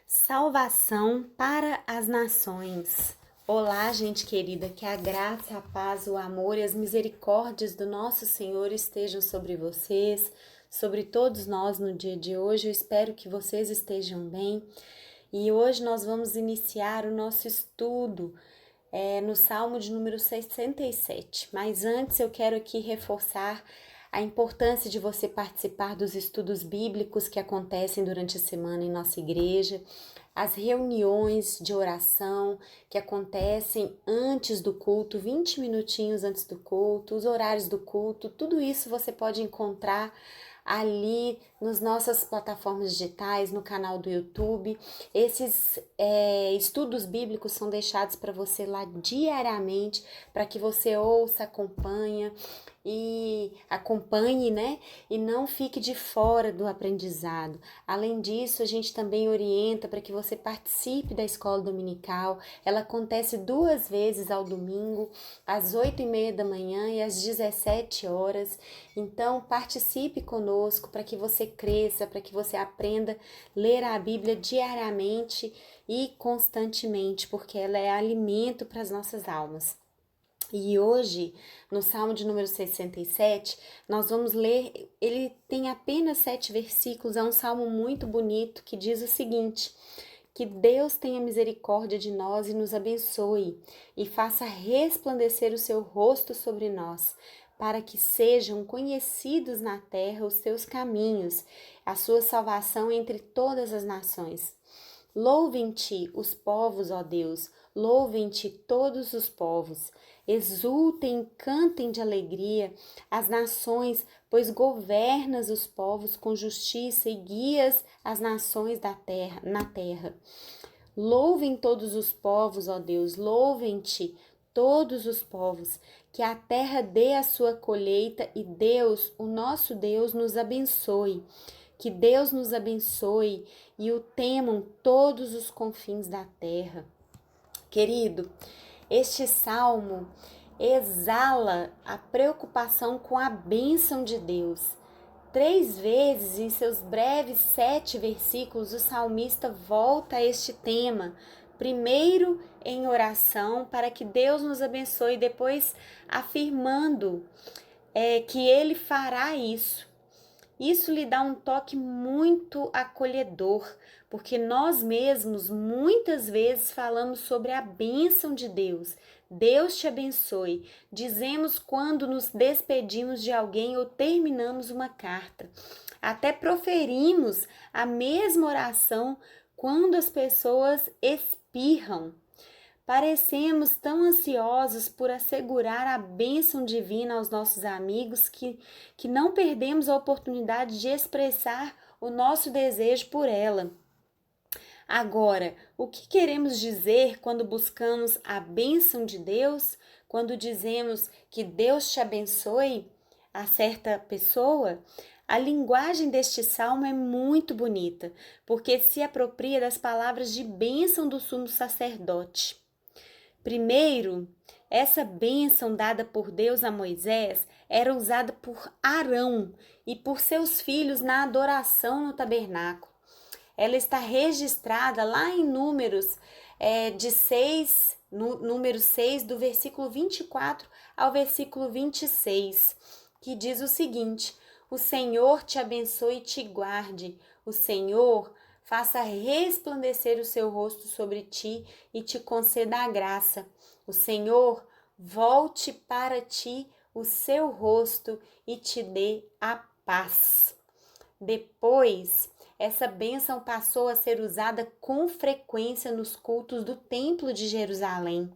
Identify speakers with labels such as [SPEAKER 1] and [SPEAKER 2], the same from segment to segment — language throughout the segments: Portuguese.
[SPEAKER 1] Salvação para as nações. Olá, gente querida, que a graça, a paz, o amor e as misericórdias do nosso Senhor estejam sobre vocês, sobre todos nós no dia de hoje. Eu espero que vocês estejam bem. E hoje nós vamos iniciar o nosso estudo no Salmo de número 67. Mas antes eu quero aqui reforçar a importância de você participar dos estudos bíblicos que acontecem durante a semana em nossa igreja, as reuniões de oração que acontecem antes do culto, 20 minutinhos antes do culto, os horários do culto, tudo isso você pode encontrar ali nas nossas plataformas digitais, no canal do YouTube. Esses estudos bíblicos são deixados para você lá diariamente, para que você ouça, acompanhe, né? E não fique de fora do aprendizado. Além disso, a gente também orienta para que você participe da escola dominical. Ela acontece 2 vezes ao domingo, às 8h30 da manhã e às 17 horas. Então, participe conosco para que você cresça, para que você aprenda a ler a Bíblia diariamente e constantemente, porque ela é alimento para as nossas almas. E hoje, no Salmo de número 67, nós vamos ler, ele tem apenas 7 versículos, é um salmo muito bonito que diz o seguinte: que Deus tenha misericórdia de nós e nos abençoe, e faça resplandecer o seu rosto sobre nós, para que sejam conhecidos na terra os seus caminhos, a sua salvação entre todas as nações. Louvem-te os povos, ó Deus, louvem-te todos os povos. Exultem, cantem de alegria as nações, pois governas os povos com justiça e guias as nações na terra. Louvem todos os povos, ó Deus, louvem-te todos os povos, que a terra dê a sua colheita e Deus, o nosso Deus, nos abençoe. Que Deus nos abençoe e o temam todos os confins da terra. Querido, este salmo exala a preocupação com a bênção de Deus. 3 vezes em seus breves 7 versículos, o salmista volta a este tema. Primeiro em oração para que Deus nos abençoe, depois afirmando que Ele fará isso. Isso lhe dá um toque muito acolhedor, porque nós mesmos muitas vezes falamos sobre a bênção de Deus. Deus te abençoe. Dizemos quando nos despedimos de alguém ou terminamos uma carta. Até proferimos a mesma oração quando as pessoas espirram. Parecemos tão ansiosos por assegurar a bênção divina aos nossos amigos que não perdemos a oportunidade de expressar o nosso desejo por ela. Agora, o que queremos dizer quando buscamos a bênção de Deus? Quando dizemos que Deus te abençoe a certa pessoa? A linguagem deste salmo é muito bonita, porque se apropria das palavras de bênção do sumo sacerdote. Primeiro, essa bênção dada por Deus a Moisés era usada por Arão e por seus filhos na adoração no tabernáculo. Ela está registrada lá em Números número 6, do versículo 24 ao versículo 26, que diz o seguinte: o Senhor te abençoe e te guarde, o Senhor faça resplandecer o seu rosto sobre ti e te conceda a graça. O Senhor volte para ti o seu rosto e te dê a paz. Depois, essa bênção passou a ser usada com frequência nos cultos do Templo de Jerusalém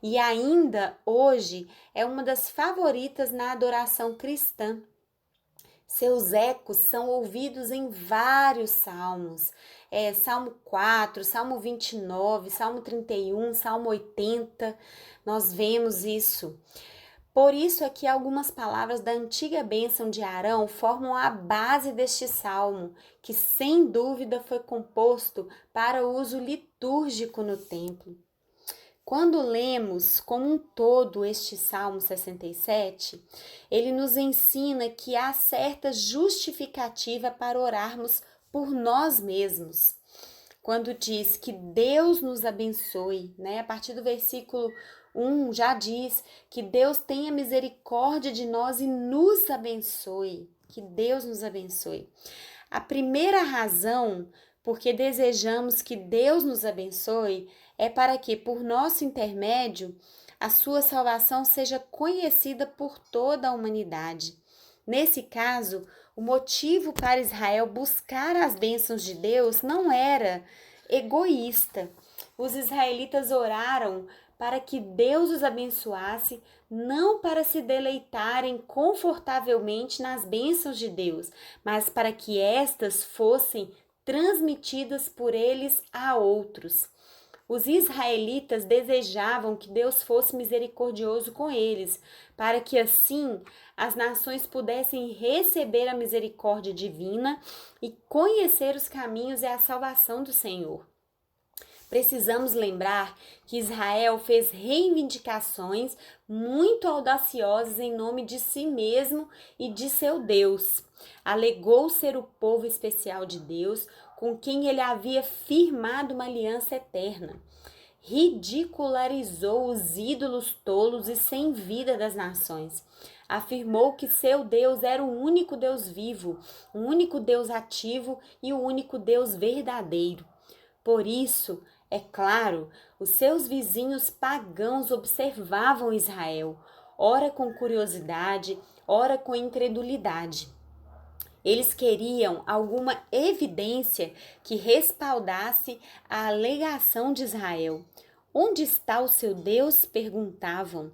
[SPEAKER 1] e ainda hoje é uma das favoritas na adoração cristã. Seus ecos são ouvidos em vários salmos, Salmo 4, Salmo 29, Salmo 31, Salmo 80, nós vemos isso. Por isso aqui algumas palavras da antiga bênção de Arão formam a base deste salmo, que sem dúvida foi composto para o uso litúrgico no templo. Quando lemos como um todo este Salmo 67, ele nos ensina que há certa justificativa para orarmos por nós mesmos. quando diz que Deus nos abençoe, né? A partir do versículo 1 já diz que Deus tenha misericórdia de nós e nos abençoe. Que Deus nos abençoe. A primeira razão porque desejamos que Deus nos abençoe é para que, por nosso intermédio, a sua salvação seja conhecida por toda a humanidade. Nesse caso, o motivo para Israel buscar as bênçãos de Deus não era egoísta. Os israelitas oraram para que Deus os abençoasse, não para se deleitarem confortavelmente nas bênçãos de Deus, mas para que estas fossem transmitidas por eles a outros. Os israelitas desejavam que Deus fosse misericordioso com eles, para que assim as nações pudessem receber a misericórdia divina e conhecer os caminhos e a salvação do Senhor. Precisamos lembrar que Israel fez reivindicações muito audaciosas em nome de si mesmo e de seu Deus. Alegou ser o povo especial de Deus, com quem ele havia firmado uma aliança eterna. Ridicularizou os ídolos tolos e sem vida das nações. Afirmou que seu Deus era o único Deus vivo, o único Deus ativo e o único Deus verdadeiro. Por isso, é claro, os seus vizinhos pagãos observavam Israel, ora com curiosidade, ora com incredulidade. Eles queriam alguma evidência que respaldasse a alegação de Israel. Onde está o seu Deus? Perguntavam.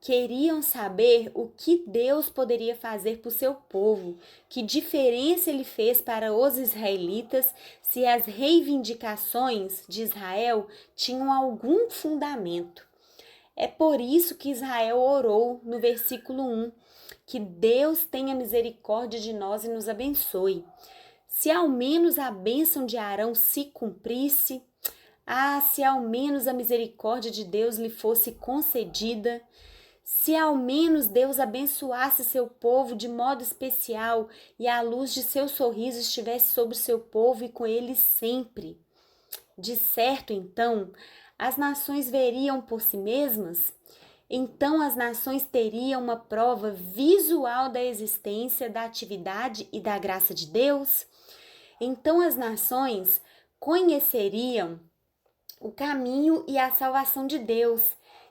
[SPEAKER 1] Queriam saber o que Deus poderia fazer por seu povo, que diferença ele fez para os israelitas, se as reivindicações de Israel tinham algum fundamento. É por isso que Israel orou no versículo 1, que Deus tenha misericórdia de nós e nos abençoe. Se ao menos a bênção de Arão se cumprisse, se ao menos a misericórdia de Deus lhe fosse concedida, se ao menos Deus abençoasse seu povo de modo especial e a luz de seu sorriso estivesse sobre o seu povo e com ele sempre. De certo, então, as nações veriam por si mesmas? Então as nações teriam uma prova visual da existência, da atividade e da graça de Deus? Então as nações conheceriam o caminho e a salvação de Deus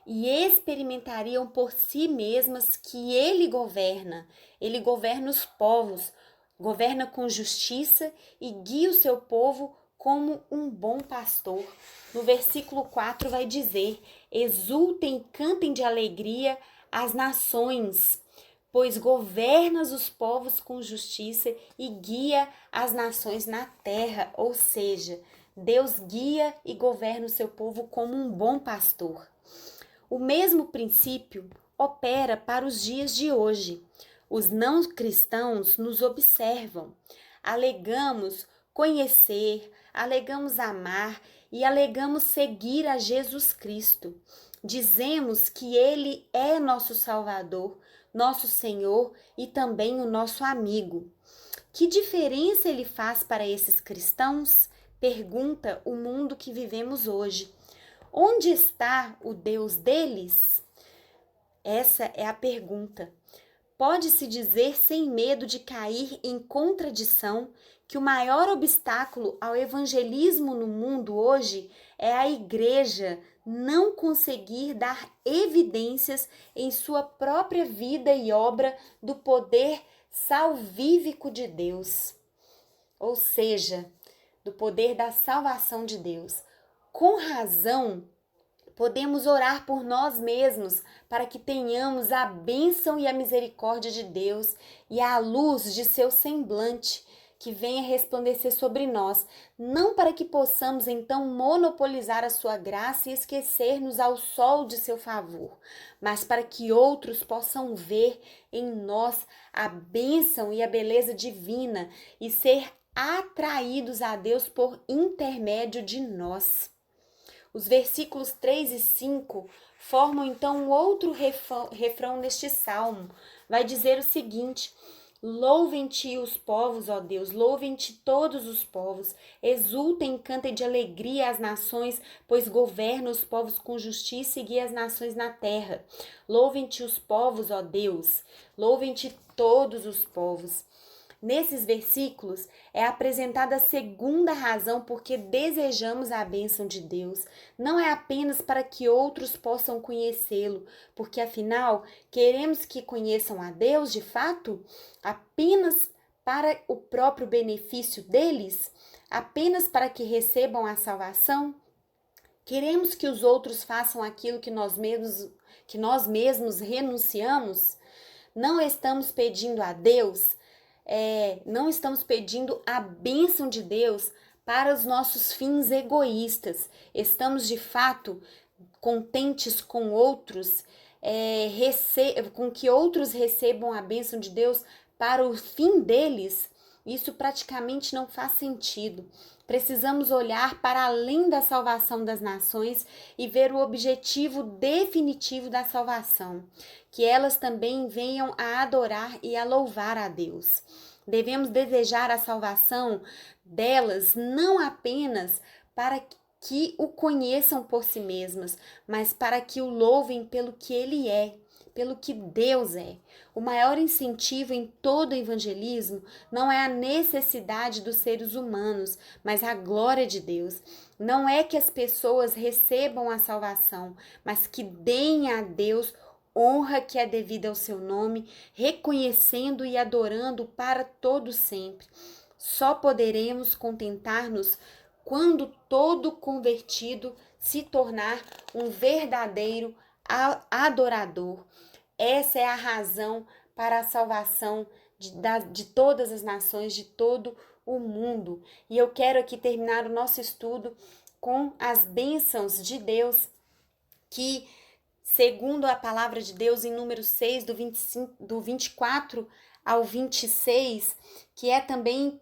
[SPEAKER 1] e experimentariam por si mesmas que Ele governa os povos, governa com justiça e guia o seu povo como um bom pastor. No versículo 4 vai dizer: exultem e cantem de alegria as nações, pois governas os povos com justiça e guia as nações na terra. Ou seja, Deus guia e governa o seu povo como um bom pastor. O mesmo princípio opera para os dias de hoje. Os não cristãos nos observam. Alegamos conhecer, alegamos amar e alegamos seguir a Jesus Cristo. Dizemos que Ele é nosso Salvador, nosso Senhor e também o nosso amigo. Que diferença Ele faz para esses cristãos? Pergunta o mundo que vivemos hoje. Onde está o Deus deles? Essa é a pergunta. Pode-se dizer sem medo de cair em contradição que o maior obstáculo ao evangelismo no mundo hoje é a igreja não conseguir dar evidências em sua própria vida e obra do poder salvífico de Deus, ou seja, do poder da salvação de Deus. Com razão, podemos orar por nós mesmos para que tenhamos a bênção e a misericórdia de Deus e a luz de seu semblante que venha resplandecer sobre nós, não para que possamos então monopolizar a sua graça e esquecer-nos ao sol de seu favor, mas para que outros possam ver em nós a bênção e a beleza divina e ser atraídos a Deus por intermédio de nós. Os versículos 3 e 5 formam então outro refrão neste salmo. Vai dizer o seguinte: Louvem-te os povos, ó Deus, louvem-te todos os povos, exultem, cantem de alegria as nações, pois governa os povos com justiça e guia as nações na terra. Louvem-te os povos, ó Deus, louvem-te todos os povos. Nesses versículos é apresentada a segunda razão porque desejamos a bênção de Deus. Não é apenas para que outros possam conhecê-lo, porque afinal queremos que conheçam a Deus de fato apenas para o próprio benefício deles, apenas para que recebam a salvação. Queremos que os outros façam aquilo que nós mesmos renunciamos. Não estamos pedindo a Deus. Não estamos pedindo a bênção de Deus para os nossos fins egoístas. Estamos de fato contentes com outros, com que outros recebam a bênção de Deus para o fim deles. Isso praticamente não faz sentido. Precisamos olhar para além da salvação das nações e ver o objetivo definitivo da salvação, que elas também venham a adorar e a louvar a Deus. Devemos desejar a salvação delas não apenas para que o conheçam por si mesmas, mas para que o louvem pelo que ele é, pelo que Deus é. O maior incentivo em todo o evangelismo não é a necessidade dos seres humanos, mas a glória de Deus. Não é que as pessoas recebam a salvação, mas que deem a Deus honra que é devida ao seu nome, reconhecendo e adorando para todo sempre. Só poderemos contentar-nos quando todo convertido se tornar um verdadeiro adorador. Essa é a razão para a salvação de todas as nações, de todo o mundo. E eu quero aqui terminar o nosso estudo com as bênçãos de Deus que, segundo a palavra de Deus, em número 6, do 24 ao 26, que é também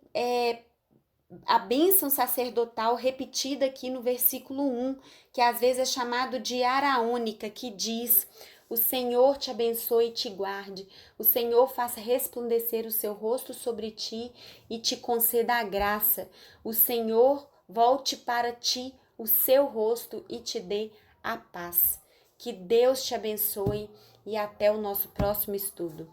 [SPEAKER 1] a bênção sacerdotal repetida aqui no versículo 1, que às vezes é chamado de araônica, que diz: o Senhor te abençoe e te guarde, o Senhor faça resplandecer o seu rosto sobre ti e te conceda a graça, o Senhor volte para ti o seu rosto e te dê a paz. Que Deus te abençoe e até o nosso próximo estudo.